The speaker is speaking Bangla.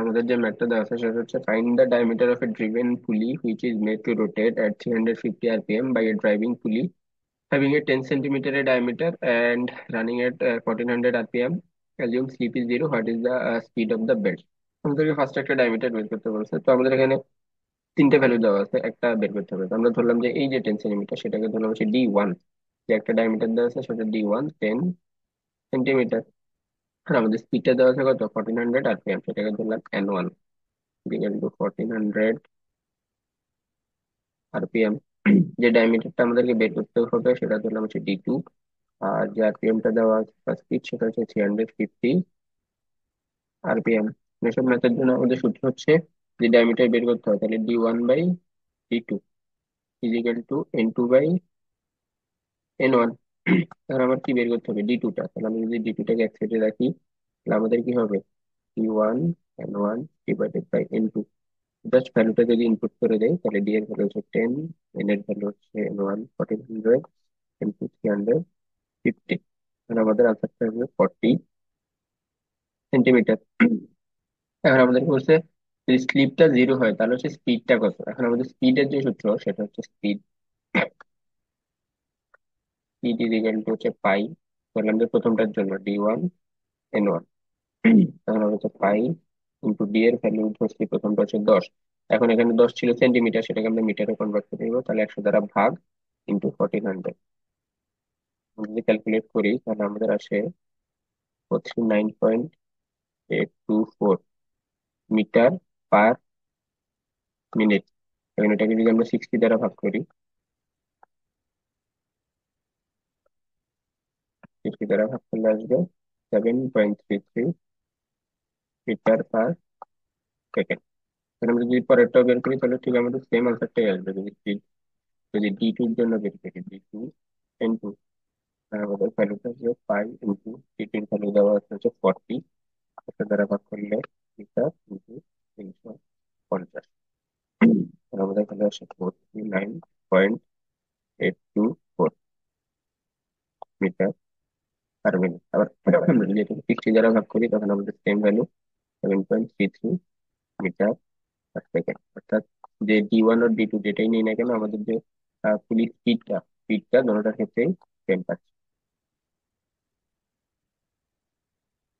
আমাদের যে ম্যাথটা দেওয়া আছে সেটা হচ্ছে find the diameter of a driven pulley which is made to rotate at 350 rpm by a driving pulley having a 10 centimeter diameter and running at 1400 rpm. Assume sleep is zero. What is the speed of the belt? আমাদেরকে ফার্স্ট একটা ডায়ামিটার বের করতে বলছে, তো আমাদের এখানে তিনটে ভ্যালু দেওয়া আছে, একটা বের করতে হবে। তো আমরা ধরলাম যে এই যে 10 সেন্টিমিটার, সেটাকে ধরলাম হচ্ছে D1। যে একটা ডায়ামিটার দেওয়া আছে সেটা D1, 10 সেন্টিমিটার। আর আমাদের স্পিডটা দেওয়া আছে কত, 1400 rpm, সেটাকে ধরলাম N1 ইকুয়াল টু 1400 rpm। যে ডায়ামিটারটা আমাদেরকে বের করতে হবে সেটা ধরলাম হচ্ছে D2। আর যে আরপিএমটা দেওয়া আছে ফার্স্ট স্পিড সেটা হচ্ছে 350 rpm। এসব ম্যাথের জন্য আমাদের সূত্র হচ্ছে, যে ডায়ামিটার বের করতে হয় তাহলে D1/D2 ইজিক্যাল টু N2/N1। তাহলে আমার কি বের করতে হবে, D2টা। তাহলে আমি যদি D2টাকে এক সাইডে রাখি তাহলে আমাদের কি হবে, D1/N1 divided by N2। Just ভ্যালুটা যদি ইনপুট করে দেয় তাহলে ডি এর ভ্যালু হচ্ছে 10, এন এর ভ্যালু হচ্ছে N1 1400, N2 350। তাহলে আমাদের আনসারটা হবে 40 সেন্টিমিটার। এখন আমাদের বলছে যদি স্লিপটা জিরো হয় তাহলে হচ্ছে স্পিডটা কত। এখন আমাদের স্পিডের যে সূত্র সেটা হচ্ছে speed, speed is equal to হচ্ছে পাই। ধরলাম যে প্রথমটার জন্য D1/N1, তখন হবে হচ্ছে পাই ইন্টু ডি এর ভ্যালু ধরছি প্রথমটা হচ্ছে 10। এখন এখানে 10 ছিল সেন্টিমিটার, সেটাকে আমরা মিটারে কনভার্ট করে দিব, তাহলে 100 দ্বারা ভাগ ইন্টু 1400। যদি ক্যালকুলেট করি তাহলে আমাদের আসে হচ্ছে 9.824 মিটার পার মিনিট। এখন এটাকে যদি আমরা 60 দ্বারা ভাগ করি, 60 দ্বারা ভাগ করলে আসবে 7.33 মিটার পার সেকেন্ড। এখন আমরা যদি পরেরটাও বের করি তাহলে ঠিক আমাদের সেম আনসারটাই আসবে। যদি speed, যদি D2 এর জন্য বের করি, D2/N2, আমাদের ভ্যালুটা হচ্ছে পাই ইন্টু D2 এর ভ্যালু দেওয়া আছে হচ্ছে 40, এটা দ্বারা ভাগ করলে মিটার ইন্টু 350। আর আমাদের ভ্যালু আসে 49.824 মিটার পার মিনিট। আবার আমরা যদি এটাকে 60 দ্বারা ভাগ করি তখন আমাদের same value 7.33 metre per second. অর্থাৎ যে D1 আর D2 যেটাই নেই না কেন, আমাদের যে পুলিশ স্পিডটা, স্পিডটা দুটোটার ক্ষেত্রেই সেম পাচ্ছি।